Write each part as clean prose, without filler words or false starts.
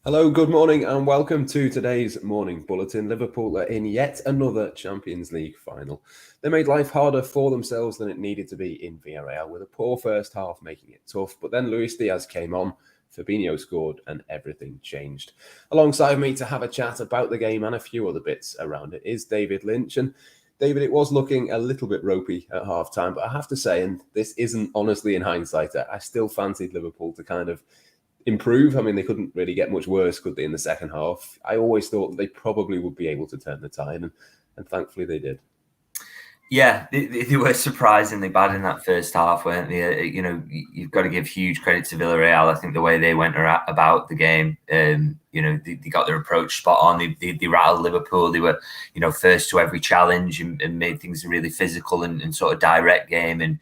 Hello, good morning, and welcome to today's morning bulletin. Liverpool are in yet another Champions League final. They made life harder for themselves than it needed to be in Villarreal, with a poor first half making it tough. But then Luis Diaz came on, Fabinho scored, and everything changed. Alongside me to have a chat about the game and a few other bits around it is David Lynch. And David, it was looking a little bit ropey at half time, but I have to say, and this isn't honestly in hindsight, I still fancied Liverpool to kind of improve. I mean, they couldn't really get much worse, could they, in the second half? I always thought that they probably would be able to turn the tide, and thankfully they did. Yeah, they were surprisingly bad in that first half, weren't they? You've got to give huge credit to Villarreal. I think the way they went about the game, they got their approach spot on. They rattled Liverpool. They were, first to every challenge and made things a really physical and sort of direct game. And,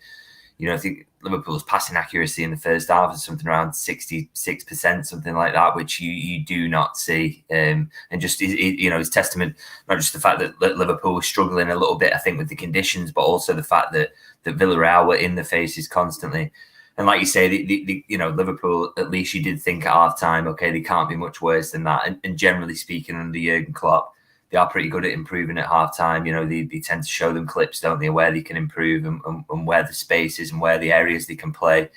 I think Liverpool's passing accuracy in the first half is something around 66%, something like that, which you do not see. And just, it's testament, not just the fact that Liverpool was struggling a little bit, I think, with the conditions, but also the fact that Villarreal were in the faces constantly. And like you say, Liverpool, at least you did think at half time, okay, they can't be much worse than that. And generally speaking, under Jurgen Klopp, they are pretty good at improving at half time. They tend to show them clips, don't they, where they can improve and where the space is and where the areas they can play.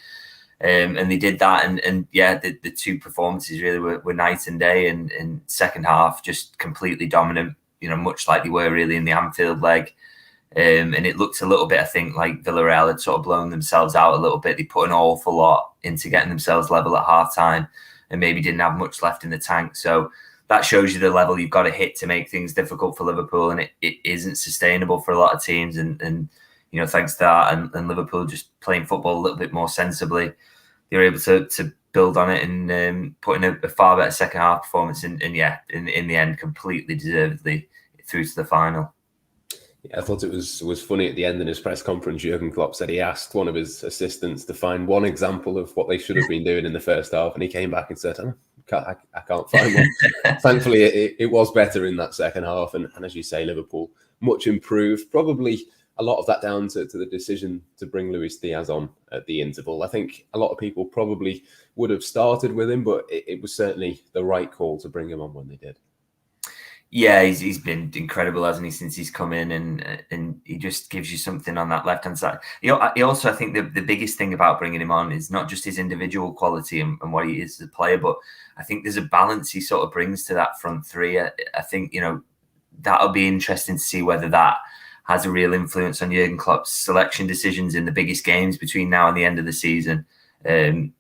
And they did that. And the two performances really were night and day. And second half, just completely dominant, much like they were really in the Anfield leg. And it looked a little bit, I think, like Villarreal had sort of blown themselves out a little bit. They put an awful lot into getting themselves level at half time and maybe didn't have much left in the tank. So that shows you the level you've got to hit to make things difficult for Liverpool, and it isn't sustainable for a lot of teams. And thanks to that and Liverpool just playing football a little bit more sensibly, they were able to build on it and put in a far better second half performance. And in the end, completely deservedly through to the final. Yeah, I thought it was funny at the end in his press conference. Jurgen Klopp said he asked one of his assistants to find one example of what they should have been doing in the first half, and he came back and said, I can't find one. Thankfully, it was better in that second half. And as you say, Liverpool much improved. Probably a lot of that down to the decision to bring Luis Diaz on at the interval. I think a lot of people probably would have started with him, but it was certainly the right call to bring him on when they did. Yeah, he's been incredible, hasn't he, since he's come in, and he just gives you something on that left hand side. He also, I think, the biggest thing about bringing him on is not just his individual quality and what he is as a player, but I think there's a balance he sort of brings to that front three. I think that'll be interesting to see whether that has a real influence on Jurgen Klopp's selection decisions in the biggest games between now and the end of the season, in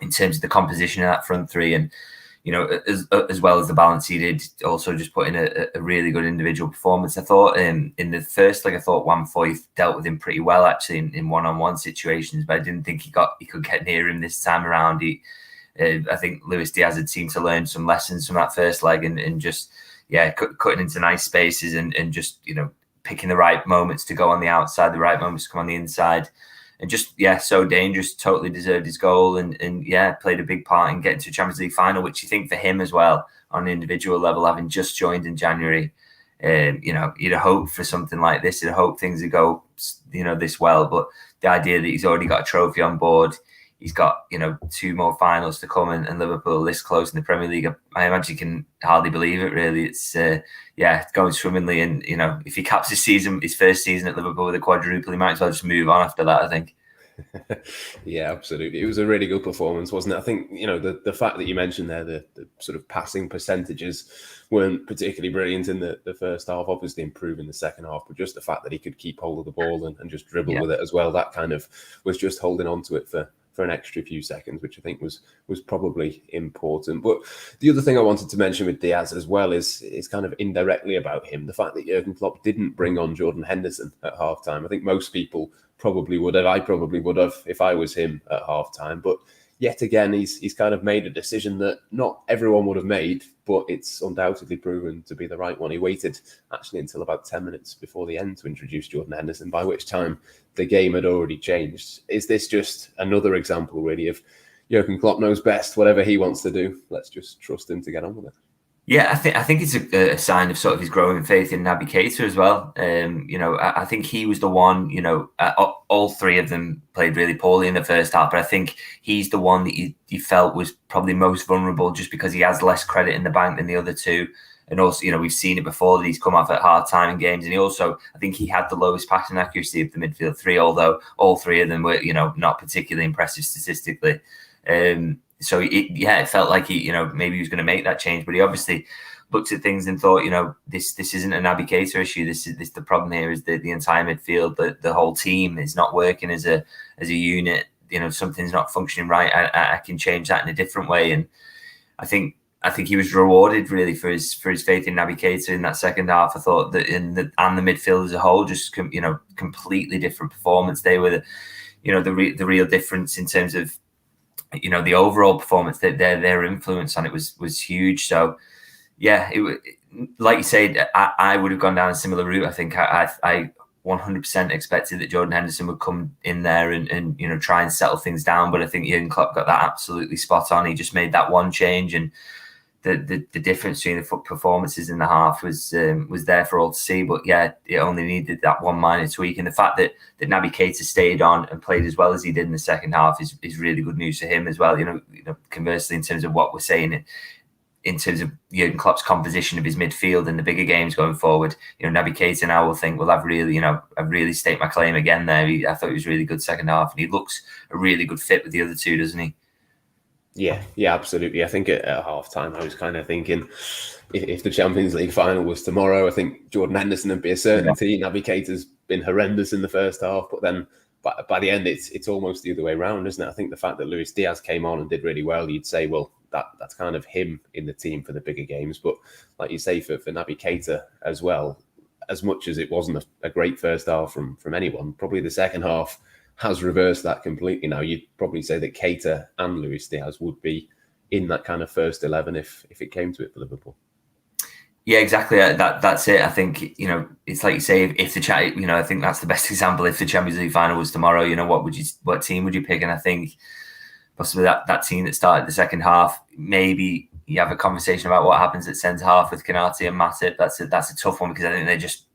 terms of the composition of that front three. And as well as the balance he did, also just put in a really good individual performance. I thought in the first leg, I thought Juan Foyth dealt with him pretty well actually in one-on-one situations, but I didn't think he could get near him this time around. I think Luis Diaz had seemed to learn some lessons from that first leg and just cutting into nice spaces and just picking the right moments to go on the outside, the right moments to come on the inside. And just, so dangerous, totally deserved his goal and played a big part in getting to a Champions League final, which you think for him as well, on an individual level, having just joined in January, you'd hope for something like this. You'd hope things would go, this well. But the idea that he's already got a trophy on board, he's got, two more finals to come and Liverpool this close in the Premier League, I imagine you can hardly believe it, really. It's, going swimmingly. And, if he caps his first season at Liverpool with a quadruple, he might as well just move on after that, I think. Yeah, absolutely. It was a really good performance, wasn't it? I think, the fact that you mentioned there, the sort of passing percentages weren't particularly brilliant in the first half, obviously improving the second half, but just the fact that he could keep hold of the ball and just dribble with it as well, that kind of was just holding on to it for an extra few seconds, which I think was probably important. But the other thing I wanted to mention with Diaz as well is kind of indirectly about him. The fact that Jurgen Klopp didn't bring on Jordan Henderson at halftime. I think most people probably would have. I probably would have if I was him at halftime. But yet again, he's kind of made a decision that not everyone would have made, but it's undoubtedly proven to be the right one. He waited actually until about 10 minutes before the end to introduce Jordan Henderson, by which time the game had already changed. Is this just another example, really, of Jurgen Klopp knows best, whatever he wants to do? Let's just trust him to get on with it. Yeah, I think it's a sign of sort of his growing faith in Naby Keita as well. I think he was the one. All three of them played really poorly in the first half, but I think he's the one that you felt was probably most vulnerable, just because he has less credit in the bank than the other two. And also, we've seen it before that he's come off at hard time in games, and I think he had the lowest passing accuracy of the midfield three, although all three of them were, not particularly impressive statistically. So it felt like maybe he was going to make that change, but he obviously looked at things and thought, this isn't an Naby Keita issue. This the problem here is that the entire midfield, the whole team is not working as a unit. Something's not functioning right. I can change that in a different way, and I think he was rewarded really for his faith in Naby Keita in that second half. I thought that and the midfield as a whole, just completely different performance. They were the real difference in terms of the overall performance. That their influence on it was huge. So yeah, like you said, I would have gone down a similar route. I think I 100% expected that Jordan Henderson would come in there and try and settle things down. But I think Jurgen Klopp got that absolutely spot on. He just made that one change, and the difference between the performances in the half was there for all to see. But yeah, it only needed that one minor tweak, and the fact that Naby Keita stayed on and played as well as he did in the second half is really good news for him as well. Conversely, in terms of what we're saying in terms of Jurgen Klopp's composition of his midfield in the bigger games going forward, Naby Keita now will think, well, I've really staked my claim again there. I thought he was really good second half, and he looks a really good fit with the other two, doesn't he? Yeah, absolutely. I think at half time, I was kind of thinking if the Champions League final was tomorrow, I think Jordan Henderson would be a certainty. Yeah. Naby Keita's been horrendous in the first half, but then by the end, it's almost the other way around, isn't it? I think the fact that Luis Diaz came on and did really well, you'd say, well, that's kind of him in the team for the bigger games. But like you say, for Naby Keita as well, as much as it wasn't a great first half from anyone, probably the second half has reversed that completely now. You'd probably say that Keita and Luis Diaz would be in that kind of first 11 if it came to it for Liverpool. Yeah, exactly. That's it. I think, it's like you say, if the I think that's the best example. If the Champions League final was tomorrow, what team would you pick? And I think possibly that team that started the second half, maybe you have a conversation about what happens at centre half with Konate and Matip. That's a tough one, because I think they're just,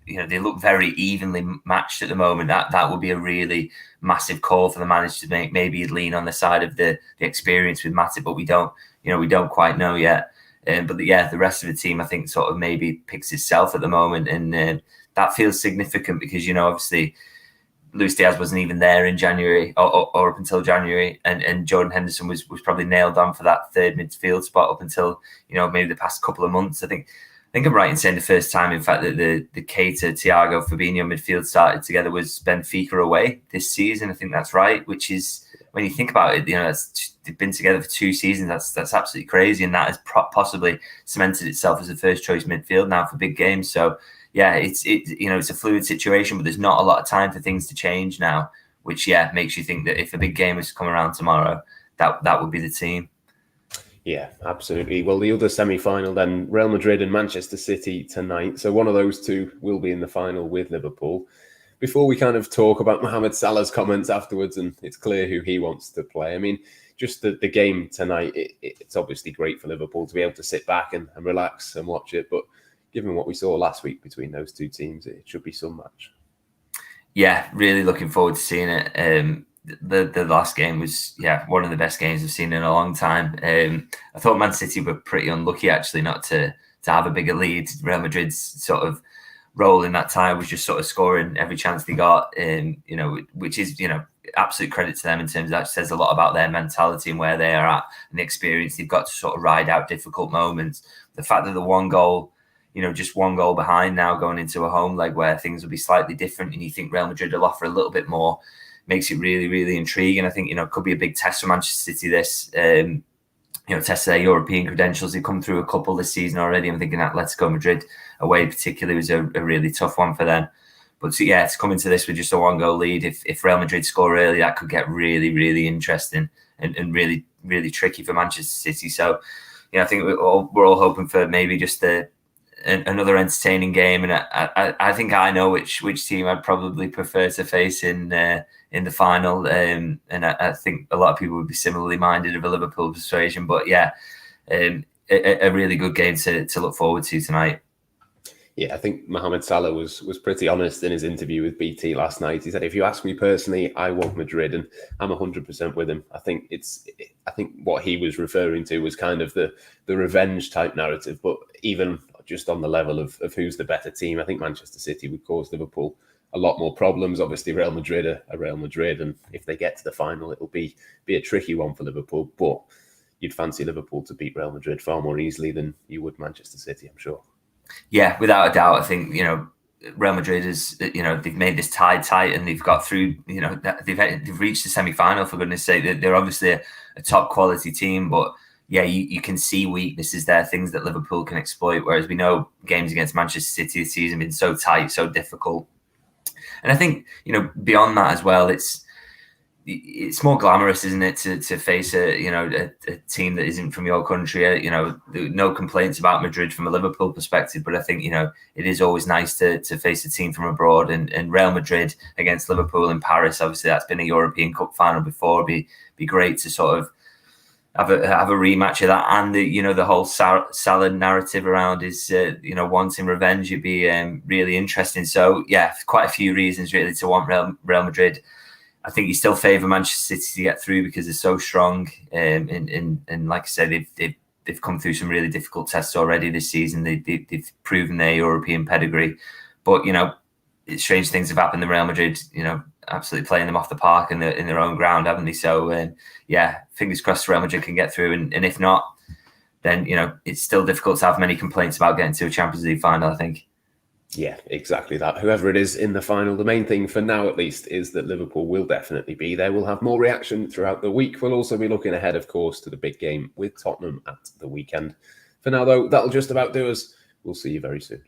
they look very evenly matched at the moment. That would be a really massive call for the manager to make. Maybe he'd lean on the side of the experience with Matip, but we don't quite know yet. But the rest of the team, I think, sort of maybe picks itself at the moment, and that feels significant because obviously Luis Diaz wasn't even there in January or up until January, and Jordan Henderson was probably nailed on for that third midfield spot up until maybe the past couple of months. I think I'm right in saying the first time, in fact, that the Keita, Thiago, Fabinho midfield started together was Benfica away this season. I think that's right, which is, when you think about it, they've been together for 2 seasons. That's absolutely crazy, and that has possibly cemented itself as a first choice midfield now for big games. So yeah, it's a fluid situation, but there's not a lot of time for things to change now, which makes you think that if a big game was to come around tomorrow, that would be the team. Yeah, absolutely. Well, the other semi-final then, Real Madrid and Manchester City tonight. So one of those two will be in the final with Liverpool. Before we kind of talk about Mohamed Salah's comments afterwards, and it's clear who he wants to play, I mean, just the game tonight, it's obviously great for Liverpool to be able to sit back and relax and watch it. But given what we saw last week between those two teams, it should be some match. Yeah, really looking forward to seeing it. The last game was one of the best games I've seen in a long time. I thought Man City were pretty unlucky actually not to have a bigger lead. Real Madrid's sort of role in that time was just sort of scoring every chance they got, which is absolute credit to them in terms of that says a lot about their mentality and where they are at and the experience they've got to sort of ride out difficult moments. The fact that the one goal, just one goal behind now going into a home leg where things will be slightly different, and you think Real Madrid will offer a little bit more, makes it really, really intriguing. I think, it could be a big test for Manchester City, this, test their European credentials. They've come through a couple this season already. I'm thinking Atletico Madrid away particularly was a really tough one for them. But so, to come into this with just a 1-goal lead, if Real Madrid score early, that could get really, really interesting and really, really tricky for Manchester City. So, I think we're all hoping for maybe just another entertaining game, and I think I know which team I'd probably prefer to face in the final, and I think a lot of people would be similarly minded of a Liverpool persuasion. But a really good game to look forward to tonight. Yeah, I think Mohamed Salah was pretty honest in his interview with BT last night. He said, "If you ask me personally, I want Madrid," and I'm 100% with him. I think what he was referring to was kind of the revenge type narrative, but even just on the level of who's the better team, I think Manchester City would cause Liverpool a lot more problems. Obviously, Real Madrid are Real Madrid, and if they get to the final, it'll be a tricky one for Liverpool. But you'd fancy Liverpool to beat Real Madrid far more easily than you would Manchester City, I'm sure. Yeah, without a doubt. I think, Real Madrid is, they've made this tie tight and they've got through, they've reached the semi-final, for goodness sake. They're obviously a top quality team, but yeah, you can see weaknesses there, things that Liverpool can exploit. Whereas we know games against Manchester City this season have been so tight, so difficult. And I think, beyond that as well, it's more glamorous, isn't it, to face a team that isn't from your country. No complaints about Madrid from a Liverpool perspective, but I think it is always nice to face a team from abroad. And Real Madrid against Liverpool in Paris, obviously that's been a European Cup final before. Be great to sort of have a rematch of that, and the whole Salah narrative around his wanting revenge would be really interesting. So yeah, quite a few reasons really to want Real Madrid. I think you still favour Manchester City to get through because they're so strong, and like I said, they've come through some really difficult tests already this season. They've proven their European pedigree, but strange things have happened. The Real Madrid, absolutely playing them off the park in their own ground, haven't they? So yeah, fingers crossed Real Madrid can get through, and if not, then it's still difficult to have many complaints about getting to a Champions League final, I think. Yeah, exactly that. Whoever it is in the final, the main thing for now at least is that Liverpool will definitely be there. We'll have more reaction throughout the week. We'll also be looking ahead, of course, to the big game with Tottenham at the weekend. For now, though, that'll just about do us. We'll see you very soon.